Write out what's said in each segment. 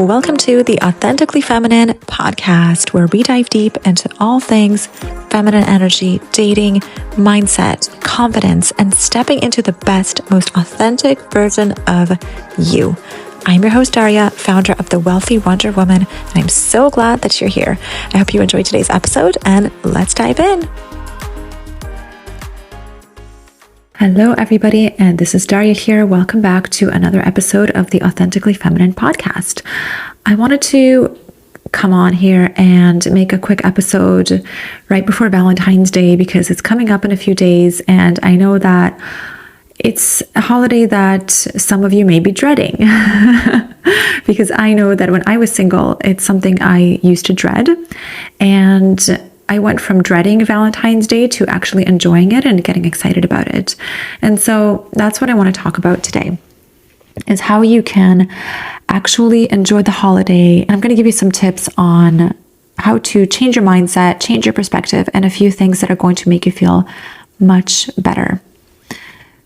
Welcome to the Authentically Feminine podcast, where we dive deep into all things feminine energy, dating, mindset, confidence, and stepping into the best, most authentic version of you. I'm your host, Darya, founder of The Wealthy Wonder Woman, and I'm so glad that you're here. I hope you enjoyed today's episode, and let's dive in. Hello, everybody, and this is Darya here. Welcome back to another episode of the Authentically Feminine podcast. I wanted to come on here and make a quick episode right before Valentine's Day because it's coming up in a few days, and I know that it's a holiday that some of you may be dreading because I know that when I was single, it's something I used to dread, and I went from dreading Valentine's Day to actually enjoying it and getting excited about it. And so that's what I want to talk about today, is how you can actually enjoy the holiday. And I'm going to give you some tips on how to change your mindset, change your perspective, and a few things that are going to make you feel much better.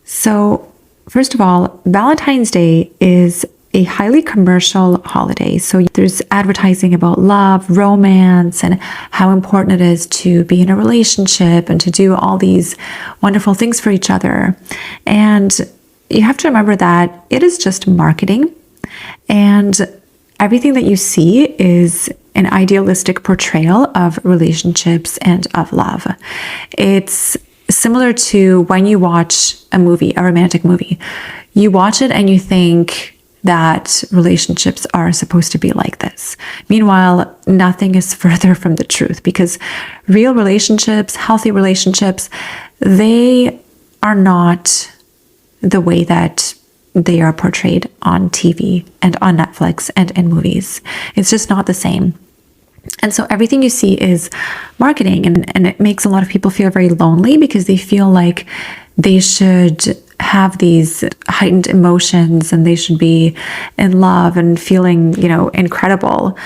So first of all, Valentine's Day is a highly commercial holiday. So there's advertising about love, romance, and how important it is to be in a relationship and to do all these wonderful things for each other. And you have to remember that it is just marketing, and everything that you see is an idealistic portrayal of relationships and of love. It's similar to when you watch a movie, a romantic movie. You watch it and you think that relationships are supposed to be like this. Meanwhile, nothing is further from the truth, because real relationships, healthy relationships, they are not the way that they are portrayed on TV and on Netflix and in movies. It's just not the same. And so everything you see is marketing, and it makes a lot of people feel very lonely because they feel like they should have these heightened emotions and they should be in love and feeling, incredible.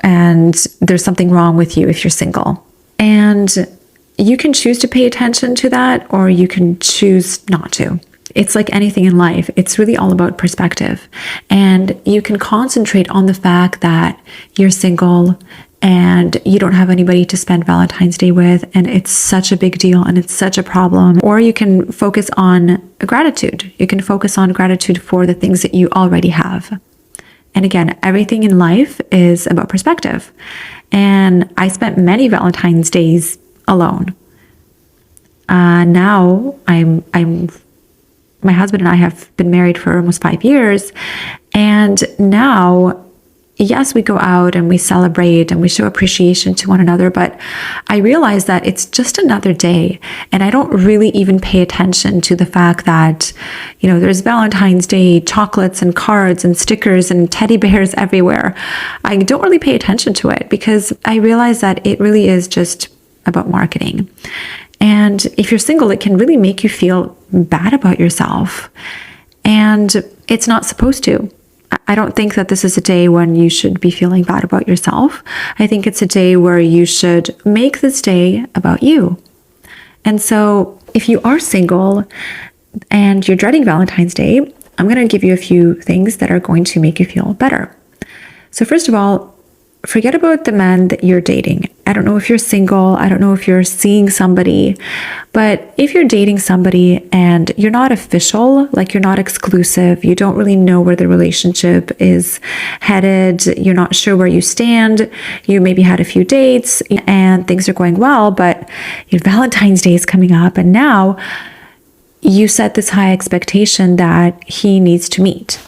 And there's something wrong with you if you're single. And you can choose to pay attention to that, or you can choose not to. It's like anything in life. It's really all about perspective. And you can concentrate on the fact that you're single and you don't have anybody to spend Valentine's Day with, and it's such a big deal and it's such a problem. Or you can focus on gratitude. You can focus on gratitude for the things that you already have. And again, everything in life is about perspective. And I spent many Valentine's Days alone. Now my husband and I have been married for almost 5 years. And now, yes, we go out and we celebrate and we show appreciation to one another, but I realize that it's just another day. And I don't really even pay attention to the fact that, there's Valentine's Day chocolates and cards and stickers and teddy bears everywhere. I don't really pay attention to it because I realize that it really is just about marketing. And if you're single, it can really make you feel bad about yourself. And it's not supposed to. I don't think that this is a day when you should be feeling bad about yourself. I think it's a day where you should make this day about you. And so if you are single and you're dreading Valentine's Day, I'm going to give you a few things that are going to make you feel better. So first of all, forget about the men that you're dating. I don't know if you're single. I don't know if you're seeing somebody. But if you're dating somebody and you're not official, like you're not exclusive, you don't really know where the relationship is headed, you're not sure where you stand, you maybe had a few dates and things are going well, but your Valentine's Day is coming up and now you set this high expectation that he needs to meet.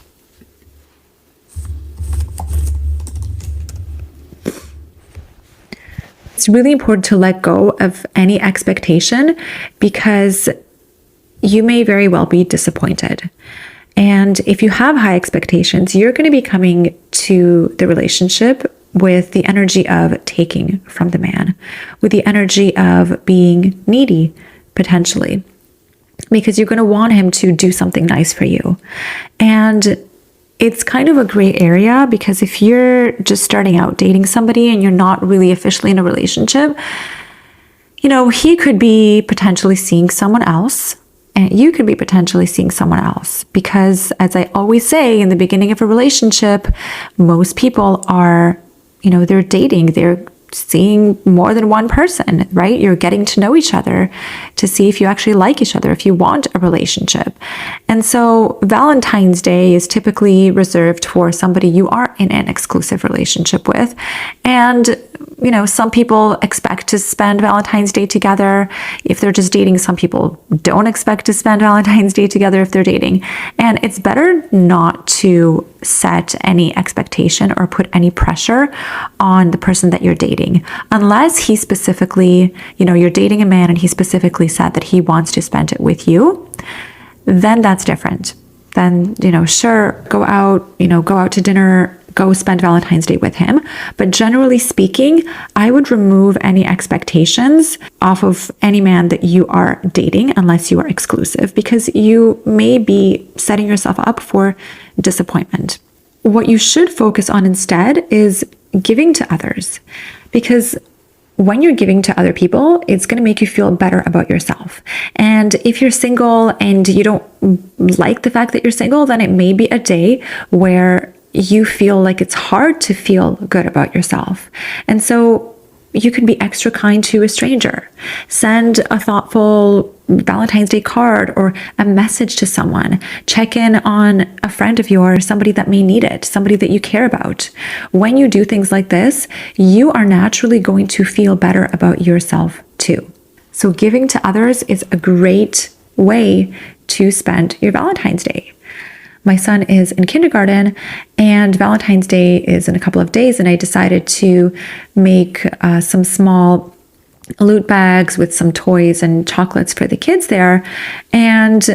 It's really important to let go of any expectation because you may very well be disappointed. And if you have high expectations, you're going to be coming to the relationship with the energy of taking from the man, with the energy of being needy, potentially, because you're going to want him to do something nice for you. And it's kind of a gray area because if you're just starting out dating somebody and you're not really officially in a relationship, he could be potentially seeing someone else and you could be potentially seeing someone else. Because as I always say, in the beginning of a relationship, most people are, they're dating, they're seeing more than one person, right? You're getting to know each other to see if you actually like each other, if you want a relationship. And so Valentine's Day is typically reserved for somebody you are in an exclusive relationship with. And some people expect to spend Valentine's Day together if they're just dating. Some people don't expect to spend Valentine's Day together if they're dating. And it's better not to set any expectation or put any pressure on the person that you're dating, unless he specifically, you're dating a man and he specifically said that he wants to spend it with you. Then that's different. Then, sure, go out to dinner, go spend Valentine's Day with him. But generally speaking, I would remove any expectations off of any man that you are dating unless you are exclusive, because you may be setting yourself up for disappointment. What you should focus on instead is giving to others, because when you're giving to other people, it's going to make you feel better about yourself. And if you're single and you don't like the fact that you're single, then it may be a day where you feel like it's hard to feel good about yourself. And so you can be extra kind to a stranger. Send a thoughtful Valentine's Day card or a message to someone. Check in on a friend of yours, somebody that may need it, somebody that you care about. When you do things like this, you are naturally going to feel better about yourself too. So giving to others is a great way to spend your Valentine's Day. My son is in kindergarten and Valentine's Day is in a couple of days, and I decided to make some small loot bags with some toys and chocolates for the kids there. And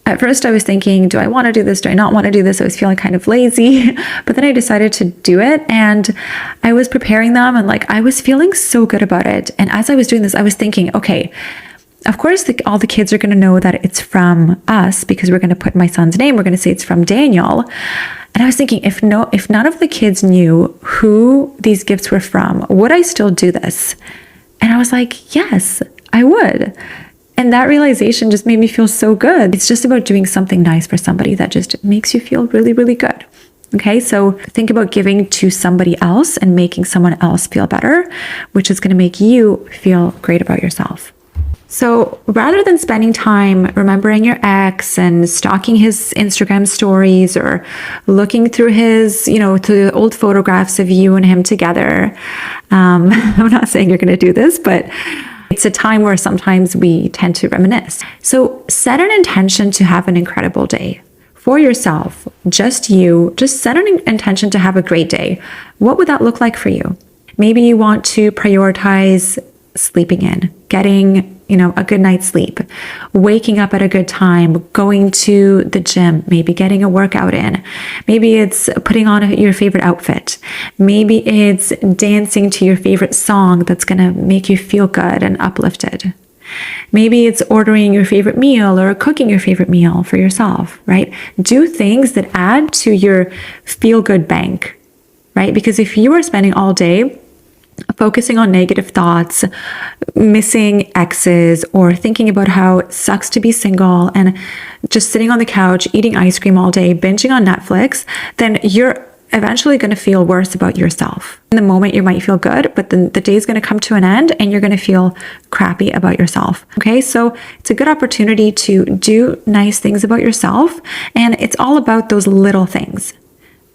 at first I was thinking, do I want to do this? Do I not want to do this? I was feeling kind of lazy, but then I decided to do it, and I was preparing them and I was feeling so good about it. And as I was doing this, I was thinking, okay, of course, all the kids are going to know that it's from us because we're going to put my son's name. We're going to say it's from Daniel. And I was thinking, if none of the kids knew who these gifts were from, would I still do this? And I was like, yes, I would. And that realization just made me feel so good. It's just about doing something nice for somebody that just makes you feel really, really good. Okay, so think about giving to somebody else and making someone else feel better, which is going to make you feel great about yourself. So rather than spending time remembering your ex and stalking his Instagram stories or looking through his, through the old photographs of you and him together, I'm not saying you're going to do this, but it's a time where sometimes we tend to reminisce. So set an intention to have an incredible day for yourself, just you. Just set an intention to have a great day. What would that look like for you? Maybe you want to prioritize sleeping in, getting a good night's sleep, waking up at a good time, going to the gym, maybe getting a workout in. Maybe it's putting on your favorite outfit. Maybe it's dancing to your favorite song that's going to make you feel good and uplifted. Maybe it's ordering your favorite meal or cooking your favorite meal for yourself, right? Do things that add to your feel-good bank, right? Because if you are spending all day focusing on negative thoughts, missing exes, or thinking about how it sucks to be single and just sitting on the couch, eating ice cream all day, binging on Netflix, then you're eventually going to feel worse about yourself. In the moment, you might feel good, but then the day's going to come to an end and you're going to feel crappy about yourself. Okay, so it's a good opportunity to do nice things about yourself. And it's all about those little things,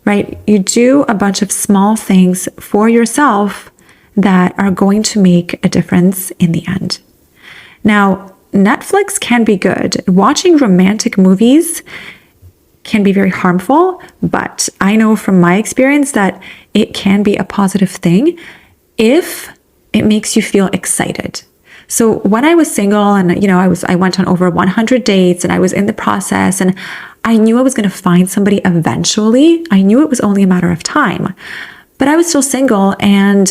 right? You do a bunch of small things for yourself that are going to make a difference in the end. Now, Netflix can be good. Watching romantic movies can be very harmful, but I know from my experience that it can be a positive thing if it makes you feel excited. So when I was single and, I went on over 100 dates and I was in the process and I knew I was going to find somebody eventually. I knew it was only a matter of time, but I was still single, and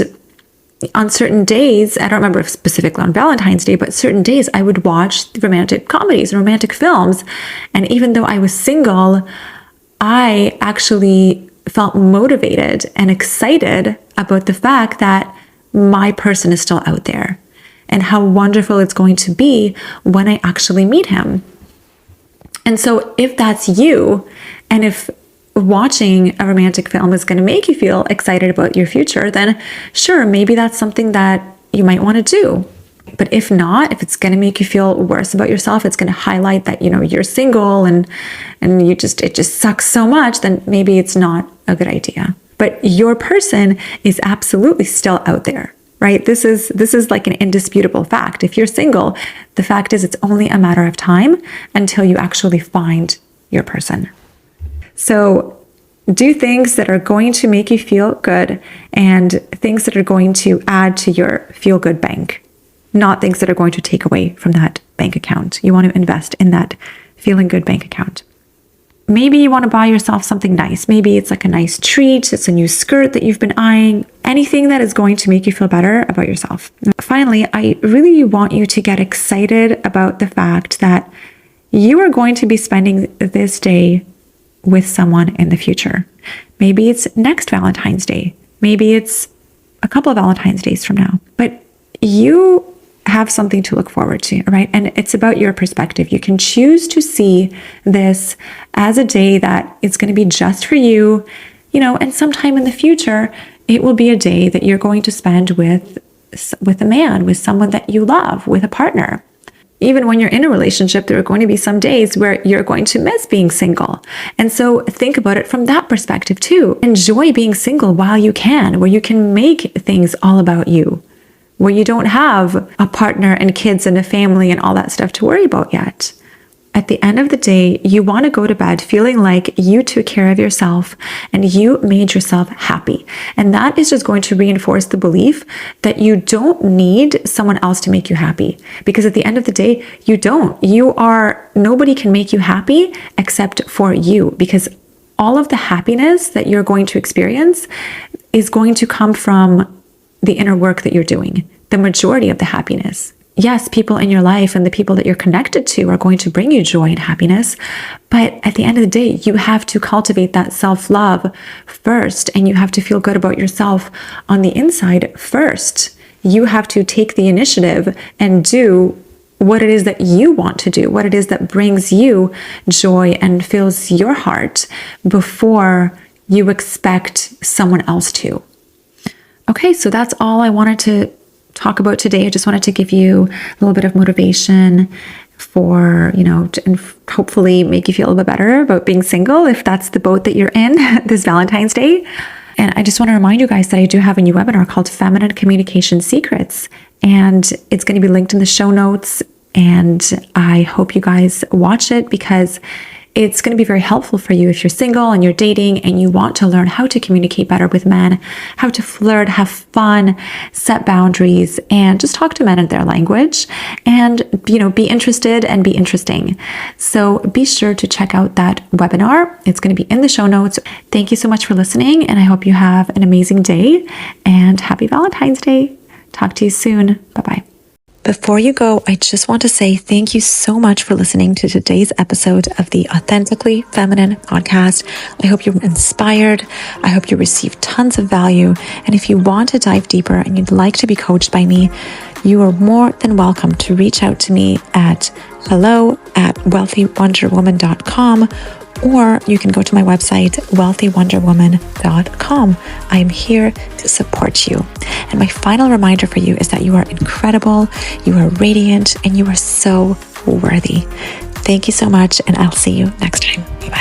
on certain days, I don't remember if specifically on Valentine's Day, but certain days I would watch romantic comedies, romantic films. And even though I was single, I actually felt motivated and excited about the fact that my person is still out there and how wonderful it's going to be when I actually meet him. And so if that's you, and if watching a romantic film is going to make you feel excited about your future, then sure, maybe that's something that you might want to do. But if not, if it's going to make you feel worse about yourself, it's going to highlight that, you're single and it just sucks so much, then maybe it's not a good idea. But your person is absolutely still out there, right? This is like an indisputable fact. If you're single, the fact is it's only a matter of time until you actually find your person. So do things that are going to make you feel good and things that are going to add to your feel-good bank, not things that are going to take away from that bank account. You want to invest in that feeling good bank account. Maybe you want to buy yourself something nice. Maybe it's like a nice treat. It's a new skirt that you've been eyeing. Anything that is going to make you feel better about yourself. Finally, I really want you to get excited about the fact that you are going to be spending this day with someone in the future. Maybe it's next Valentine's Day. Maybe it's a couple of Valentine's days from now. But you have something to look forward to, right? And it's about your perspective. You can choose to see this as a day that it's going to be just for you, and sometime in the future, it will be a day that you're going to spend with a man, with someone that you love, with a partner. Even when you're in a relationship, there are going to be some days where you're going to miss being single. And so think about it from that perspective too. Enjoy being single while you can, where you can make things all about you, where you don't have a partner and kids and a family and all that stuff to worry about yet. At the end of the day, you want to go to bed feeling like you took care of yourself and you made yourself happy. And that is just going to reinforce the belief that you don't need someone else to make you happy. Because at the end of the day, you don't. Nobody can make you happy except for you. Because all of the happiness that you're going to experience is going to come from the inner work that you're doing. The majority of the happiness. Yes, people in your life and the people that you're connected to are going to bring you joy and happiness. But at the end of the day, you have to cultivate that self-love first, and you have to feel good about yourself on the inside first. You have to take the initiative and do what it is that you want to do, what it is that brings you joy and fills your heart before you expect someone else to. Okay, so that's all I wanted to talk about today. I just wanted to give you a little bit of motivation for, and hopefully make you feel a little bit better about being single if that's the boat that you're in this Valentine's Day. And I just want to remind you guys that I do have a new webinar called Feminine Communication Secrets, and it's going to be linked in the show notes. And I hope you guys watch it because it's going to be very helpful for you if you're single and you're dating and you want to learn how to communicate better with men, how to flirt, have fun, set boundaries, and just talk to men in their language and, be interested and be interesting. So be sure to check out that webinar. It's going to be in the show notes. Thank you so much for listening, and I hope you have an amazing day and happy Valentine's Day. Talk to you soon. Bye-bye. Before you go, I just want to say thank you so much for listening to today's episode of the Authentically Feminine podcast. I hope you're inspired. I hope you received tons of value. And if you want to dive deeper and you'd like to be coached by me, you are more than welcome to reach out to me at hello@wealthywonderwoman.com, or you can go to my website, wealthywonderwoman.com. I am here to support you. And my final reminder for you is that you are incredible, you are radiant, and you are so worthy. Thank you so much, and I'll see you next time. Bye-bye.